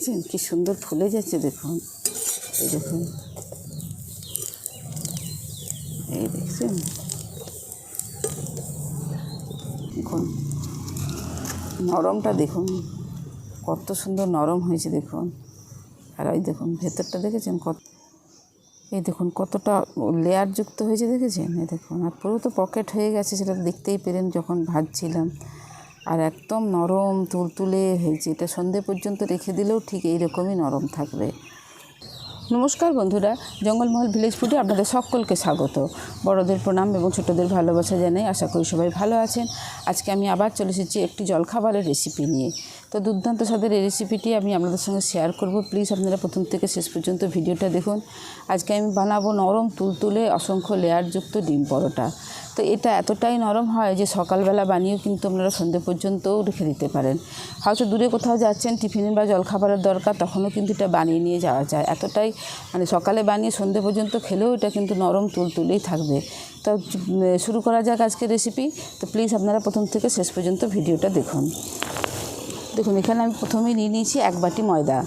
দেখছেন কি সুন্দর ফুলে যাচ্ছে, দেখুন এই দেখুন, এই দেখছেন দেখুন নরমটা দেখুন কত সুন্দর নরম হয়েছে দেখুন। আর ওই দেখুন ভেতরটা দেখেছেন কত, এই দেখুন কতটা লেয়ার যুক্ত হয়েছে দেখেছেন, এই দেখুন। আর পুরো তো পকেট হয়ে গেছে, সেটা দেখতেই পেলেন যখন ভাজছিলাম। আর একদম নরম তুলতুলে হয়েছে, এটা সন্ধে পর্যন্ত রেখে দিলেও ঠিক এইরকমই নরম থাকবে। নমস্কার বন্ধুরা, জঙ্গলমহল ভিলেজ ফুডে আপনাদের সকলকে স্বাগত। বড়দের প্রণাম এবং ছোটদের ভালোবাসা জানাই। আশা করি সবাই ভালো আছেন। আজকে আমি আবার চলে এসেছি একটি জলখাবারের রেসিপি নিয়ে। তো দুর্দান্ত স্বাদের এই রেসিপিটি আমি আপনাদের সঙ্গে শেয়ার করব। প্লিজ আপনারা প্রথম থেকে শেষ পর্যন্ত ভিডিওটা দেখুন। আজকে আমি বানাবো নরম তুলতুলে অসংখ্য লেয়ারযুক্ত ডিম পরোটা। তো এটা এতটাই নরম হয় যে সকালবেলা বানিয়েও কিন্তু আপনারা সন্ধ্যে পর্যন্তও রেখে দিতে পারেন। হয়তো দূরে কোথাও যাচ্ছেন, টিফিনের বা জলখাবারের দরকার, তখনও কিন্তু এটা বানিয়ে নিয়ে যাওয়া যায়। এতটাই সকালে বানিয়ে সন্ধ্যে পর্যন্ত খেলেও এটা কিন্তু নরম তুলতুলেই থাকবে। তো শুরু করা যাক আজকের রেসিপি। তো প্লিজ আপনারা প্রথম থেকে শেষ পর্যন্ত ভিডিওটা দেখুন। দেখুন এখানে আমি প্রথমেই নিয়ে নিয়েছি 1 বাটি ময়দা।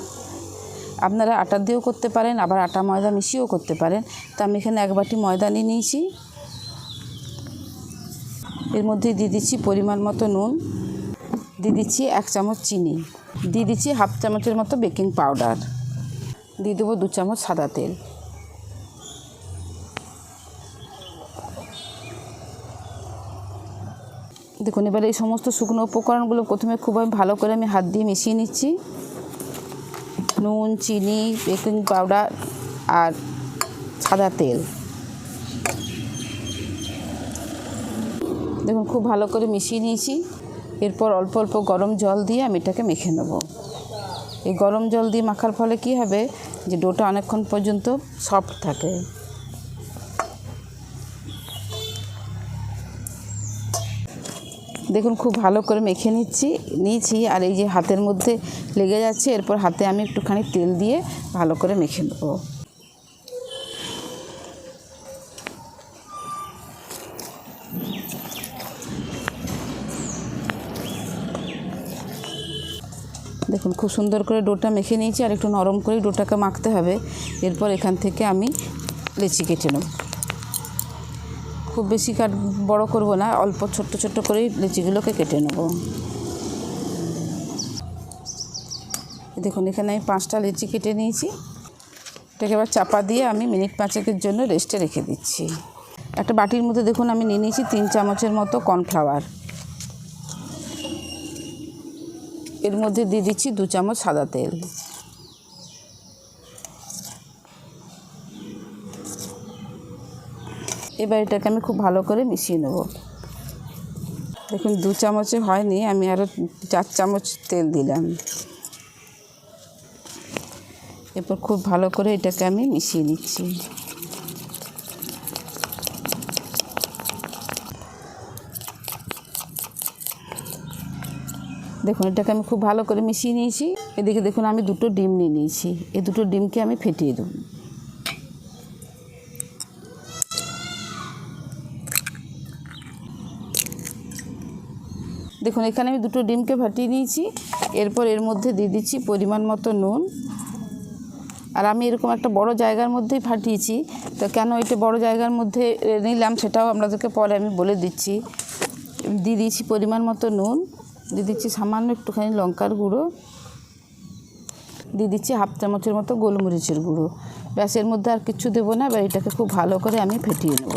আপনারা আটা দিয়েও করতে পারেন, আবার আটা ময়দা মিশিয়েও করতে পারেন। তো আমি এখানে 1 বাটি ময়দা নিয়ে নিয়েছি। এর মধ্যে দিয়ে দিচ্ছি পরিমাণ মতো নুন, দিয়ে দিচ্ছি 1 চামচ চিনি, দিয়ে দিচ্ছি 1/2 চামচের মতো বেকিং পাউডার, দিয়ে দেবো 2 চামচ সাদা তেল। দেখুন এবার এই সমস্ত শুকনো উপকরণগুলো প্রথমে খুব ভালো করে আমি হাত দিয়ে মিশিয়ে নিচ্ছি। নুন, চিনি, বেকিং পাউডার আর সাদা তেল, দেখুন খুব ভালো করে মিশিয়ে নিয়েছি। এরপর অল্প অল্প গরম জল দিয়ে আমি এটাকে মেখে নেব। এই গরম জল দিয়ে মাখার ফলে কী হবে, যে ডোটা অনেকক্ষণ পর্যন্ত সফট থাকে। দেখুন খুব ভালো করে মেখে নিয়েছি। আর এই যে হাতের মধ্যে লেগে যাচ্ছে, এরপর হাতে আমি একটুখানি তেল দিয়ে ভালো করে মেখে নেব। দেখুন খুব সুন্দর করে ডোটা মেখে নিয়েছি, আর একটু নরম করে ডোটাকে মাখতে হবে। এরপর এখান থেকে আমি লেচি কেটে নেব। খুব বেশি বড় করব না, অল্প ছোট্ট ছোট্ট করেই লেচিগুলোকে কেটে নেব। দেখুন এখানে আমি 5টা লেচি কেটে নিয়েছি। এটাকে এবার চাপা দিয়ে আমি মিনিট 5 জন্য রেস্টে রেখে দিচ্ছি। একটা বাটির মধ্যে দেখুন আমি নিয়ে নিয়েছি 3 চামচের মতো কর্নফ্লাওয়ার। এর মধ্যে দিয়ে দিচ্ছি 2 চামচ সাদা তেল। এবার এটাকে আমি খুব ভালো করে মিশিয়ে নেব। দেখুন 2 চামচে হয়নি, আমি আরও 4 চামচ তেল দিলাম। এরপর খুব ভালো করে এটাকে আমি মিশিয়ে নিচ্ছি। দেখুন এটাকে আমি খুব ভালো করে মিশিয়ে নিয়েছি। এদিকে দেখুন আমি 2টো ডিম নিয়ে নিয়েছি। এই 2টো ডিমকে আমি ফেটিয়ে দেব। দেখুন এখানে আমি 2টো ডিমকে ফাটিয়ে নিয়েছি। এরপর এর মধ্যে দিয়ে দিচ্ছি পরিমাণ মতো নুন। আর আমি এরকম একটা বড় জায়গার মধ্যেই ফাটিয়েছি। তো কেন এটা বড় জায়গার মধ্যে নিলাম সেটাও আপনাদেরকে পরে আমি বলে দিচ্ছি। দিয়ে দিচ্ছি পরিমাণ মতো নুন, দিয়ে দিচ্ছি সামান্য একটুখানি লঙ্কার গুঁড়ো, দিয়ে দিচ্ছি 1/2 চামচের মতো গোলমরিচের গুঁড়ো। ব্যাস, এর মধ্যে আর কিছু দেবো না। এবার এটাকে খুব ভালো করে আমি ফেটিয়ে নেব।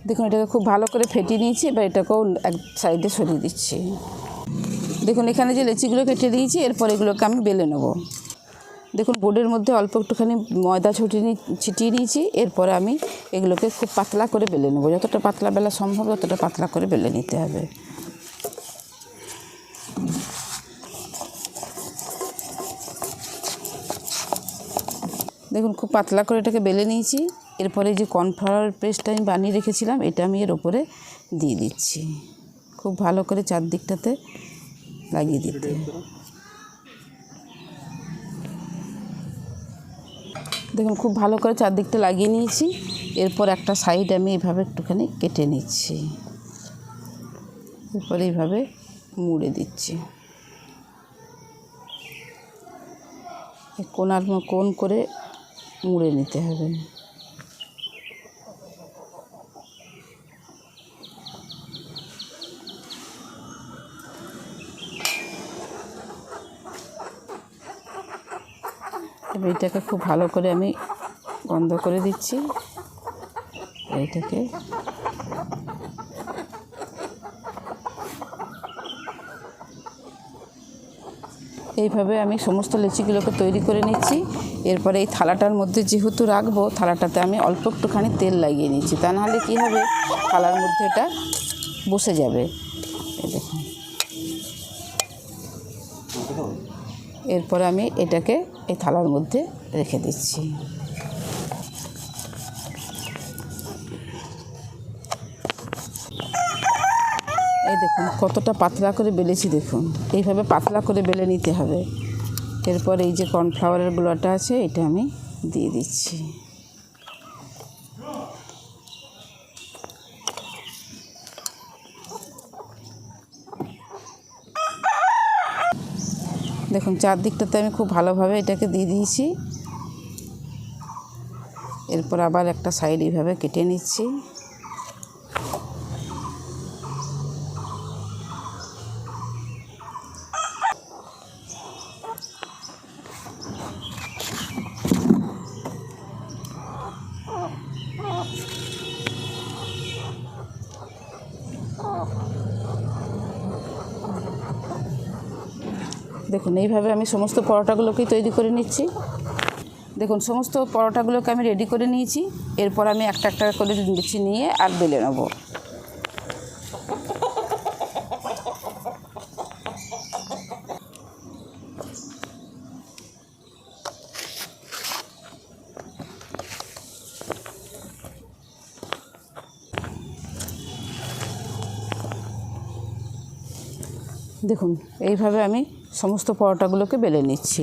দেখুন এটাকে খুব ভালো করে ফেটিয়ে নিয়েছি। এবার এটাকেও এক সাইডে সরিয়ে দিচ্ছি। দেখুন এখানে যে লেচিগুলো কেটে দিয়েছি, এরপর এগুলোকে আমি বেলে নেব। দেখুন বোর্ডের মধ্যে অল্প একটুখানি ময়দা ছিটিয়ে নিয়েছি। এরপরে আমি এগুলোকে খুব পাতলা করে বেলে নেব। যতটা পাতলা বেলা সম্ভব ততটা পাতলা করে বেলে নিতে হবে। দেখুন খুব পাতলা করে এটাকে বেলে নিয়েছি। এরপরে যে কর্নফ্লাওয়ার পেস্টটা আমি বানিয়ে রেখেছিলাম, এটা আমি এর ওপরে দিয়ে দিচ্ছি। খুব ভালো করে চারদিকটাতে লাগিয়ে দিতে। দেখুন খুব ভালো করে চারদিকটা লাগিয়ে নিয়েছি। এরপর একটা সাইড আমি এইভাবে একটুখানি কেটে নিচ্ছি, এরপর এইভাবে মুড়ে দিচ্ছি। কোণ করে মুড়ে নিতে হবে। এবার এটাকে খুব ভালো করে আমি বন্ধ করে দিচ্ছি। এইটাকে এইভাবে আমি সমস্ত লেচিগুলোকে তৈরি করে নিচ্ছি। এরপরে এই থালাটার মধ্যে যেহেতু রাখবো, থালাটাতে আমি অল্প একটুখানি তেল লাগিয়ে নিচ্ছি, তা নাহলে কী হবে, থালার মধ্যে এটা বসে যাবে। এই দেখুন, এরপরে আমি এটাকে এই থালার মধ্যে রেখে দিচ্ছি। এই দেখুন কতটা পাতলা করে বেলেছি, দেখুন এইভাবে পাতলা করে বেলে নিতে হবে। এরপর এই যে কর্নফ্লাওয়ারের গুঁড়োটা আছে এটা আমি দিয়ে দিচ্ছি। দেখুন চারদিকটাতে আমি খুব ভালোভাবে এটাকে দিয়ে দিয়েছি। এরপর আবার একটা সাইড এইভাবে কেটে নিচ্ছি। দেখুন এইভাবে আমি সমস্ত পরোটাগুলোকেই তৈরি করে নিচ্ছি। দেখুন সমস্ত পরোটাগুলোকে আমি রেডি করে নিয়েছি। এরপর আমি একটা একটা করে লুচি নিয়ে আর বেলে নেব। দেখুন এইভাবে আমি সমস্ত পরোটাগুলোকে বেলে নিচ্ছি।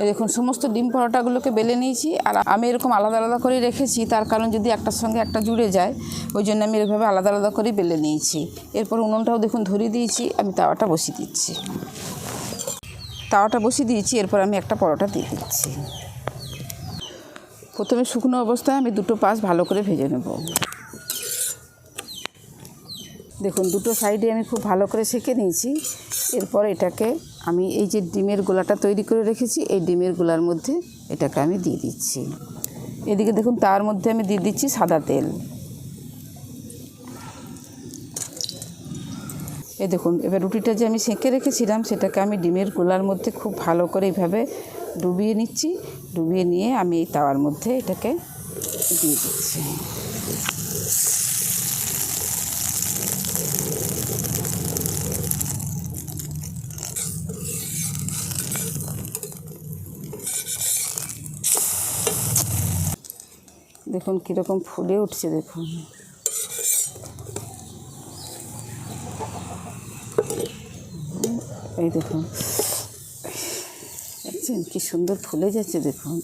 দেখুন সমস্ত ডিম পরোটাগুলোকে বেলে নিয়েছি। আর আমি এরকম আলাদা আলাদা করে রেখেছি, তার কারণ যদি একটার সঙ্গে একটা জুড়ে যায়, ওই জন্য আমি এভাবে আলাদা আলাদা করে বেলে নিয়েছি। এরপর উনুনটাও দেখুন ধরিয়ে দিয়েছি, আমি তাওয়াটা বসিয়ে দিচ্ছি। এরপর আমি একটা পরোটা দিয়ে দিচ্ছি। প্রথমে শুকনো অবস্থায় আমি দুটো পাশ ভালো করে ভেজে নেব। দেখুন দুটো সাইডে আমি খুব ভালো করে সেঁকে নিয়েছি। এরপর এটাকে আমি এই যে ডিমের গোলাটা তৈরি করে রেখেছি, এই ডিমের গোলার মধ্যে এটাকে আমি দিয়ে দিচ্ছি। এদিকে দেখুন তার মধ্যে আমি দিয়ে দিচ্ছি সাদা তেল। এই দেখুন এবার রুটিটা যে আমি সেঁকে রেখেছিলাম সেটাকে আমি ডিমের গোলার মধ্যে খুব ভালো করে এইভাবে ডুবিয়ে নিচ্ছি। ডুবিয়ে নিয়ে আমি এই তাওয়ার মধ্যে এটাকে দিয়ে দিচ্ছি। দেখুন কীরকম ফুলে উঠছে, দেখুন এই দেখুন দেখছেন কি সুন্দর ফুলে যাচ্ছে। দেখুন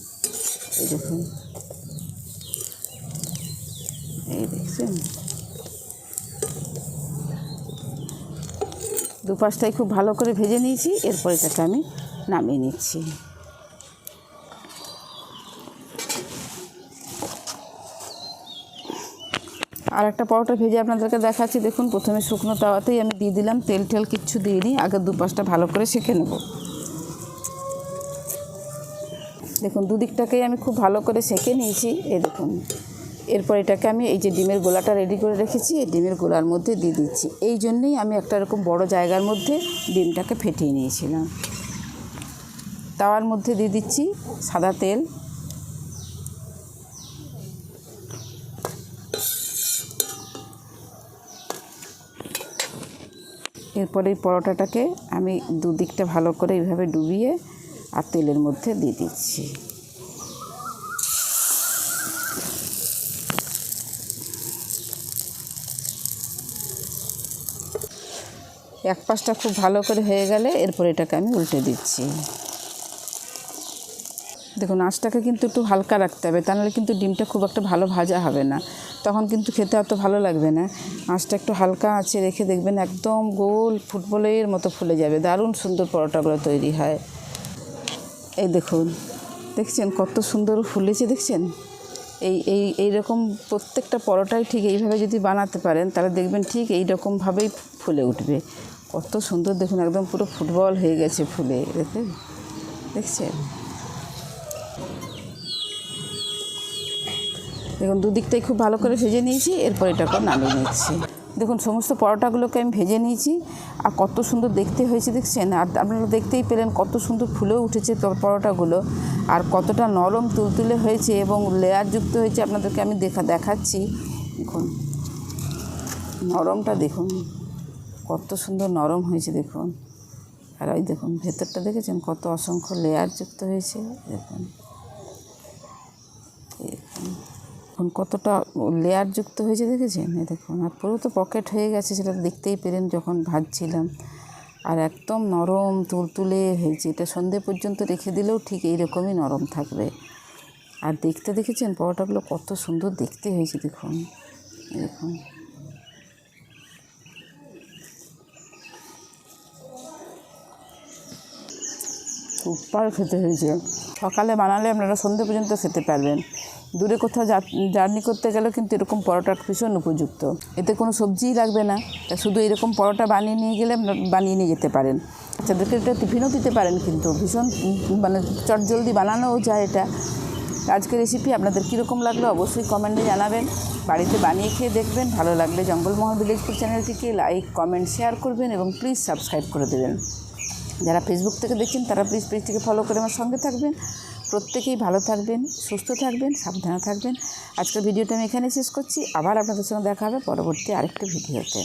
এই দেখুন, এই দেখছেন দুপাশটাই খুব ভালো করে ভেজে নিয়েছি। এরপর এটাকে আমি নামিয়ে নিচ্ছি। আর একটা পরোটা ভেজে আপনাদেরকে দেখাচ্ছি। দেখুন প্রথমে শুকনো তাওয়াতেই আমি দিয়ে দিলাম, তেল টেল কিচ্ছু দিইনি, আগে দুপাশটা ভালো করে সেঁকে নেব। দেখুন দুদিকটাকেই আমি খুব ভালো করে সেঁকে নিয়েছি। এই দেখুন এরপর এটাকে আমি এই যে ডিমের গোলাটা রেডি করে রেখেছি, এই ডিমের গোলার মধ্যে দিয়ে দিচ্ছি। এই জন্যেই আমি একটা এরকম বড় জায়গার মধ্যে ডিমটাকে ফেটিয়ে নিয়েছিলাম। তাওয়ার মধ্যে দিয়ে দিচ্ছি সাদা তেল। এরপর এই পরোটাটাকে আমি দুদিকটা ভালো করে এইভাবে ডুবিয়ে আর তেলের মধ্যে দিয়ে দিচ্ছি। এক পাশটা খুব ভালো করে হয়ে গেলে এরপর এটাকে আমি উল্টে দিচ্ছি। দেখুন আঁচটাকে কিন্তু একটু হালকা রাখতে হবে, তা নাহলে কিন্তু ডিমটা খুব একটা ভালো ভাজা হবে না, তখন কিন্তু খেতে অত ভালো লাগবে না। আঁচটা একটু হালকা আঁচে রেখে দেখবেন একদম গোল ফুটবলের মতো ফুলে যাবে, দারুণ সুন্দর পরোটাগুলো তৈরি হয়। এই দেখুন, দেখছেন কত সুন্দর ফুলেছে, দেখছেন? এইরকম প্রত্যেকটা পরোটাই ঠিক এইভাবে যদি বানাতে পারেন তাহলে দেখবেন ঠিক এই রকমভাবেই ফুলে উঠবে। কত সুন্দর দেখুন, একদম পুরো ফুটবল হয়ে গেছে ফুলে, দেখছেন? দেখুন দুদিকটাই খুব ভালো করে ভেজে নিয়েছি, এরপর এটাকে নামিয়ে নিচ্ছি। দেখুন সমস্ত পরোটাগুলোকে আমি ভেজে নিয়েছি, আর কত সুন্দর দেখতে হয়েছে দেখছেন। আর আপনারা দেখতেই পেলেন কত সুন্দর ফুলেও উঠেছে পরোটাগুলো, আর কতটা নরম তুলতুলে হয়েছে এবং লেয়ারযুক্ত হয়েছে। আপনাদেরকে আমি দেখাচ্ছি, দেখুন নরমটা দেখুন, কত সুন্দর নরম হয়েছে দেখুন। আর ওই দেখুন ভেতরটা দেখেছেন কত অসংখ্য লেয়ারযুক্ত হয়েছে, দেখুন দেখুন কতটা লেয়ারযুক্ত হয়েছে দেখেছেন। এই দেখুন, আর পুরো তো পকেট হয়ে গেছে, সেটা দেখতেই পেলেন যখন ভাজছিলাম। আর একদম নরম তুলতুলে হয়েছে, এটা সন্ধে পর্যন্ত রেখে দিলেও ঠিক এইরকমই নরম থাকবে। আর দেখতে দেখেছেন পরোটাগুলো কত সুন্দর দেখতে হয়েছে দেখুন, দেখুন সুপার খেতে হয়েছে। সকালে বানালে আপনারা সন্ধে পর্যন্ত খেতে পারবেন। দূরে কোথাও জার্নি করতে গেলেও কিন্তু এরকম পরোটা ভীষণ উপযুক্ত, এতে কোনো সবজিই লাগবে না। তা শুধু এরকম পরোটা বানিয়ে নিয়ে গেলে বানিয়ে নিয়ে যেতে পারেন। বাচ্চাদেরকে এটা টিফিনও দিতে পারেন, কিন্তু ভীষণ মানে চটজলদি বানানোও যায় এটা। আজকের রেসিপি আপনাদের কীরকম লাগলো অবশ্যই কমেন্টে জানাবেন। বাড়িতে বানিয়ে খেয়ে দেখবেন, ভালো লাগলে জঙ্গলমহল ভিলেজ ফুড চ্যানেলটিকে লাইক কমেন্ট শেয়ার করবেন এবং প্লিজ সাবস্ক্রাইব করে দেবেন। যারা ফেসবুক থেকে দেখছেন তারা প্লিজ পেজটিকে ফলো করে আমার সঙ্গে থাকবেন। প্রত্যেকেই ভালো থাকবেন, সুস্থ থাকবেন, সাবধানে থাকবেন। আজকের ভিডিওটা আমি এখানে শেষ করছি। আবার আপনাদের সঙ্গে দেখা হবে পরবর্তী আরেকটি ভিডিওতে।